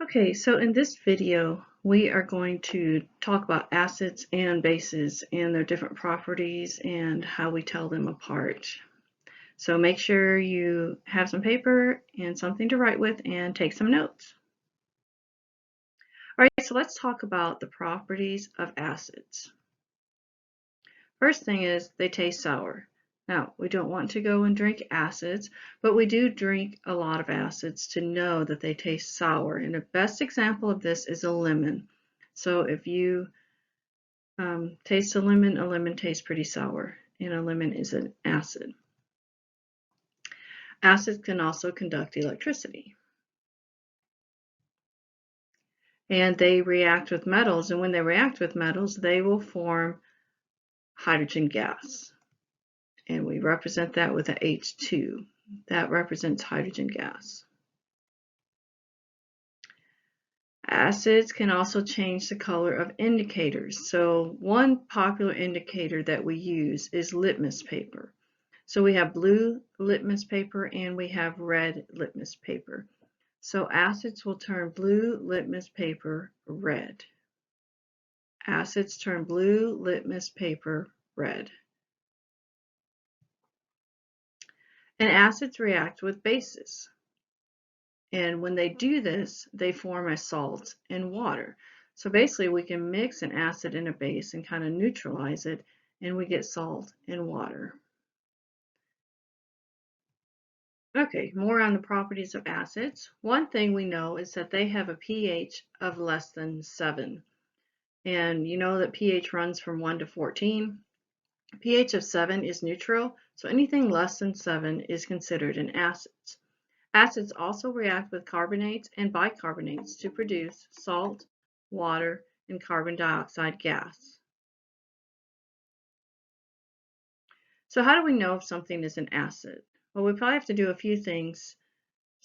Okay, so in this video, we are going to talk about acids and bases and their different properties and how we tell them apart. So make sure you have some paper and something to write with and take some notes. All right, so let's talk about the properties of acids. First thing is they taste sour. Now, we don't want to go and drink acids, but we do drink a lot of acids to know that they taste sour. And the best example of this is a lemon. So if you taste a lemon tastes pretty sour, and a lemon is an acid. Acids can also conduct electricity. And they react with metals, and when they react with metals, they will form hydrogen gas. And we represent that with a H2. That represents hydrogen gas. Acids can also change the color of indicators. So one popular indicator that we use is litmus paper. So we have blue litmus paper and we have red litmus paper. So acids will turn blue litmus paper red. Acids turn blue litmus paper red. And acids react with bases. And when they do this, they form a salt and water. So basically we can mix an acid and a base and kind of neutralize it, and we get salt and water. Okay, more on the properties of acids. One thing we know is that they have a pH of less than 7. And you know that pH runs from 1 to 14. pH of 7 is neutral, so anything less than 7 is considered an acid. Acids also react with carbonates and bicarbonates to produce salt, water, and carbon dioxide gas. So how do we know if something is an acid? Well, we probably have to do a few things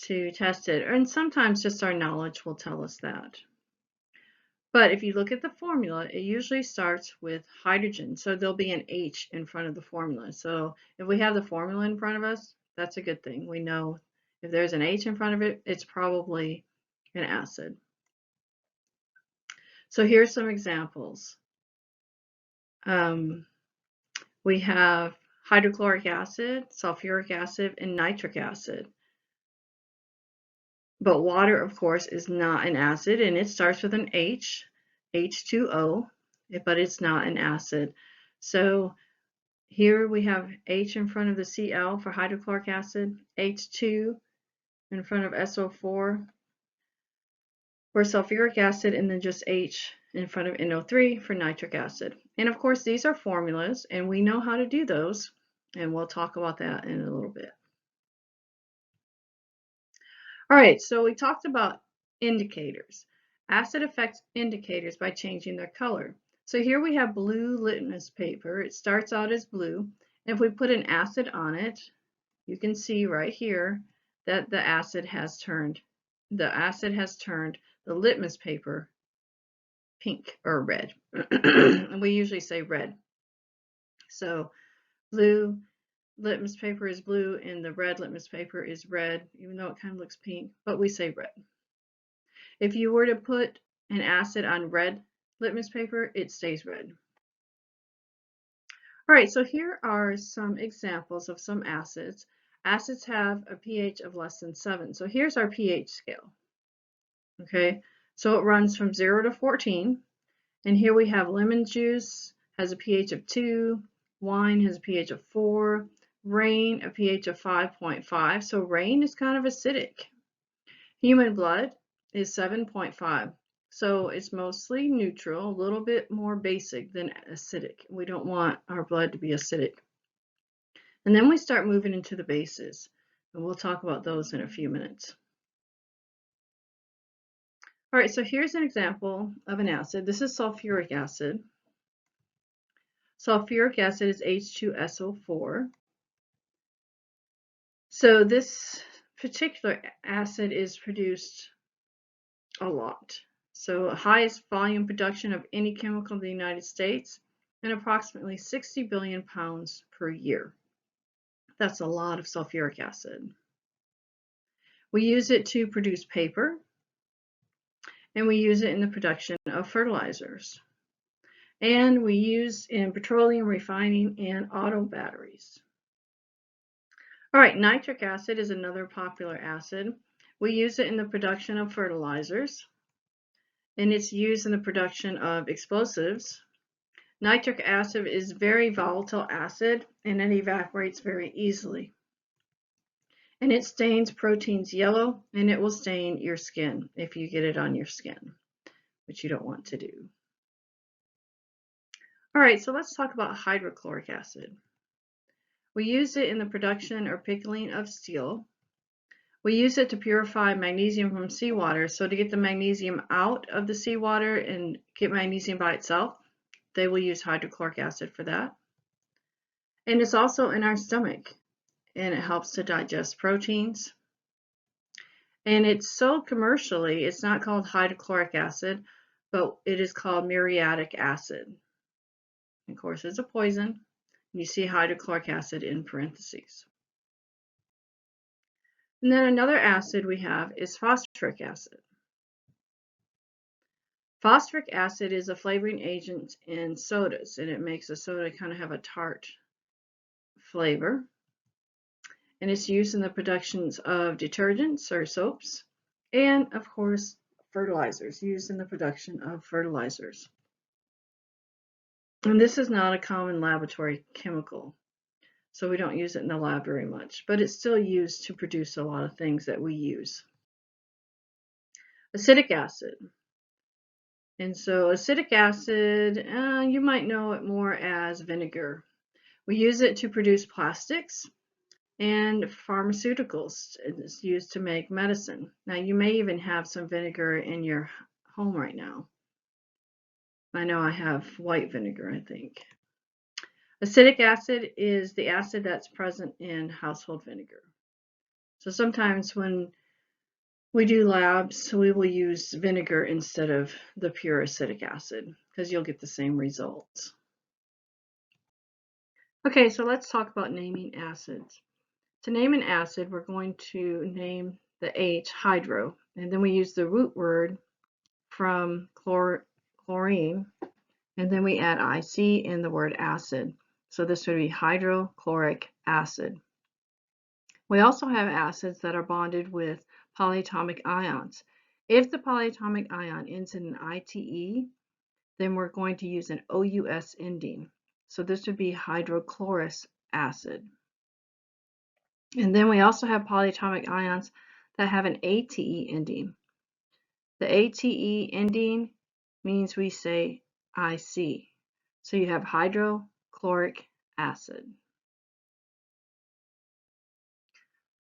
to test it, and sometimes just our knowledge will tell us that. But if you look at the formula, it usually starts with hydrogen, so there'll be an H in front of the formula. So if we have the formula in front of us, that's a good thing. We know if there's an H in front of it, it's probably an acid. So here's some examples. We have hydrochloric acid, sulfuric acid, and nitric acid. But water, of course, is not an acid, and it starts with an H, H2O, but it's not an acid. So here we have H in front of the Cl for hydrochloric acid, H2 in front of SO4 for sulfuric acid, and then just H in front of NO3 for nitric acid. And of course, these are formulas, and we know how to do those, and we'll talk about that in a little bit. All right, so we talked about indicators. Acid affects indicators by changing their color. So here we have blue litmus paper. It starts out as blue. If we put an acid on it, you can see right here that the acid has turned the litmus paper pink or red. And we usually say red. So blue litmus paper is blue and the red litmus paper is red, even though it kind of looks pink, but we say red. If you were to put an acid on red litmus paper, it stays red. All right, so here are some examples of some acids. Acids have a pH of less than 7. So here's our pH scale. Okay, so it runs from 0 to 14. And here we have lemon juice has a pH of 2, wine has a pH of 4, rain a pH of 5.5. So rain is kind of acidic. Human blood is 7.5. So it's mostly neutral, a little bit more basic than acidic. We don't want our blood to be acidic. And then we start moving into the bases, and we'll talk about those in a few minutes. All right, so here's an example of an acid. This is sulfuric acid. Sulfuric acid is H2SO4. So this particular acid is produced a lot. So highest volume production of any chemical in the United States, and approximately 60 billion pounds per year. That's a lot of sulfuric acid. We use it to produce paper. and we use it in the production of fertilizers. And we use in petroleum refining and auto batteries. All right, nitric acid is another popular acid. We use it in the production of fertilizers, and it's used in the production of explosives. Nitric acid is very volatile acid, and it evaporates very easily. And it stains proteins yellow, and it will stain your skin if you get it on your skin, which you don't want to do. All right, so let's talk about hydrochloric acid. We use it in the production or pickling of steel. We use it to purify magnesium from seawater. So to get the magnesium out of the seawater and get magnesium by itself, they will use hydrochloric acid for that. And it's also in our stomach, and it helps to digest proteins. And it's sold commercially. It's not called hydrochloric acid, but it is called muriatic acid. Of course, it's a poison. You see hydrochloric acid in parentheses. And then another acid we have is phosphoric acid. Phosphoric acid is a flavoring agent in sodas, and it makes a soda kind of have a tart flavor. And it's used in the productions of detergents or soaps, and of course, fertilizers, used in the production of fertilizers. And this is not a common laboratory chemical, so we don't use it in the lab very much, but it's still used to produce a lot of things that we use. Acetic acid. And so acetic acid, you might know it more as vinegar. We use it to produce plastics and pharmaceuticals. It's used to make medicine. Now, you may even have some vinegar in your home right now. I know I have white vinegar, I think. Acetic acid is the acid that's present in household vinegar. So sometimes when we do labs, we will use vinegar instead of the pure acetic acid because you'll get the same results. Okay, so let's talk about naming acids. To name an acid, we're going to name the H, hydro, and then we use the root word from chlorine, and then we add IC in the word acid. So this would be hydrochloric acid. We also have acids that are bonded with polyatomic ions. If the polyatomic ion ends in an ITE, then we're going to use an OUS ending. So this would be hydrochlorous acid. And then we also have polyatomic ions that have an ATE ending. The ATE ending means we say IC. So you have hydrochloric acid.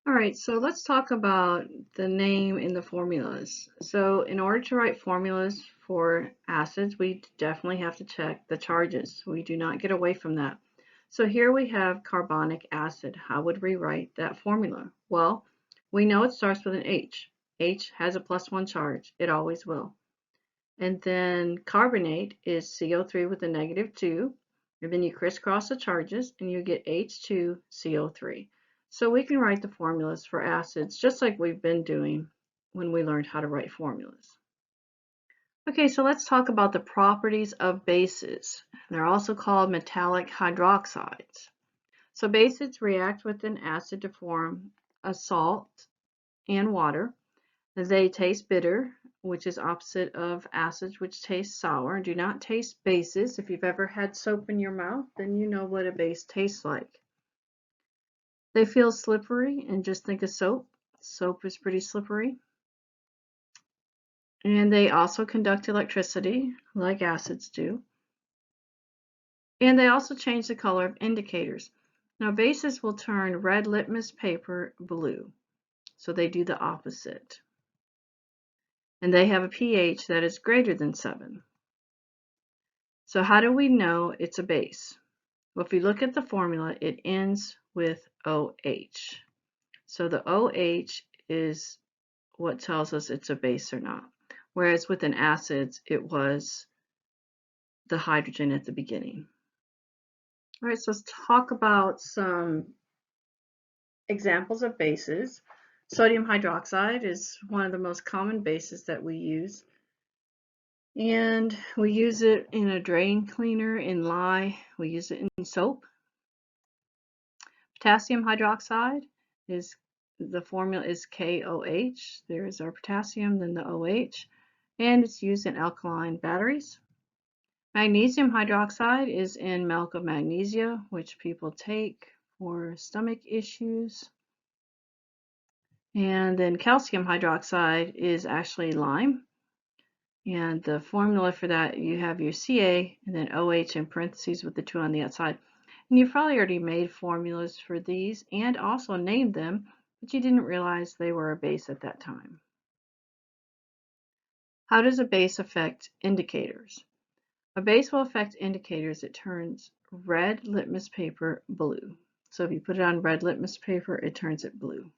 All right, so let's talk about the name in the formulas. So in order to write formulas for acids, we definitely have to check the charges. We do not get away from that. So here we have carbonic acid. How would we write that formula? Well, we know it starts with an H. H has a +1 charge. It always will. And then carbonate is CO3 with a -2. And then you crisscross the charges and you get H2CO3. So we can write the formulas for acids just like we've been doing when we learned how to write formulas. Okay, so let's talk about the properties of bases. They're also called metallic hydroxides. So bases react with an acid to form a salt and water. They taste bitter, which is opposite of acids, which taste sour. Do not taste bases. If you've ever had soap in your mouth, then you know what a base tastes like. They feel slippery, and just think of soap. Soap is pretty slippery. And they also conduct electricity, like acids do. And they also change the color of indicators. Now, bases will turn red litmus paper blue. So they do the opposite. And they have a pH that is greater than 7. So how do we know it's a base? Well, if you look at the formula, it ends with OH. So the OH is what tells us it's a base or not. Whereas with an acids, it was the hydrogen at the beginning. All right, so let's talk about some examples of bases. Sodium hydroxide is one of the most common bases that we use. And we use it in a drain cleaner, in lye, we use it in soap. Potassium hydroxide is, the formula is KOH. There is our potassium, then the OH, and it's used in alkaline batteries. Magnesium hydroxide is in milk of magnesia, which people take for stomach issues. And then calcium hydroxide is actually lime. And the formula for that, you have your Ca and then OH in parentheses with the 2 on the outside. And you've probably already made formulas for these and also named them, but you didn't realize they were a base at that time. How does a base affect indicators? A base will affect indicators. It turns red litmus paper blue. So if you put it on red litmus paper, it turns it blue.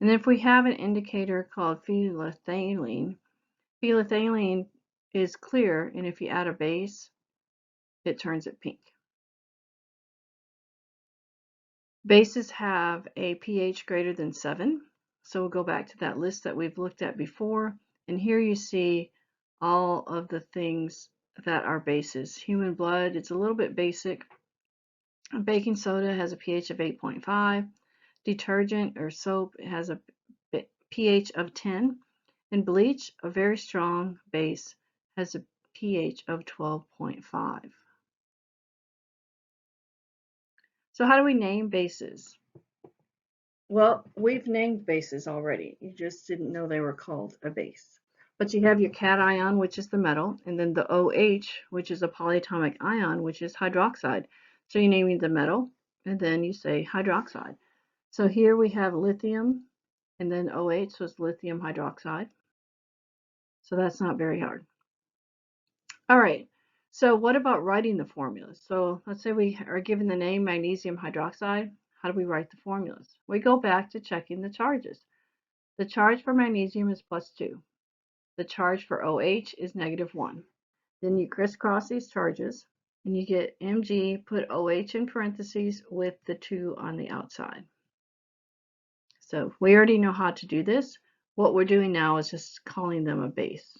And if we have an indicator called phenolphthalein, phenolphthalein is clear, and if you add a base, it turns it pink. Bases have a pH greater than 7. So we'll go back to that list that we've looked at before. And here you see all of the things that are bases. Human blood, it's a little bit basic. Baking soda has a pH of 8.5. Detergent or soap has a pH of 10. And bleach, a very strong base, has a pH of 12.5. So how do we name bases? Well, we've named bases already. You just didn't know they were called a base. But you have your cation, which is the metal, and then the OH, which is a polyatomic ion, which is hydroxide. So you're naming the metal, and then you say hydroxide. So here we have lithium, and then OH was lithium hydroxide. So that's not very hard. All right, so what about writing the formulas? So let's say we are given the name magnesium hydroxide. How do we write the formulas? We go back to checking the charges. The charge for magnesium is +2. The charge for OH is -1. Then you crisscross these charges and you get Mg, put OH in parentheses with the 2 on the outside. So we already know how to do this. What we're doing now is just calling them a base.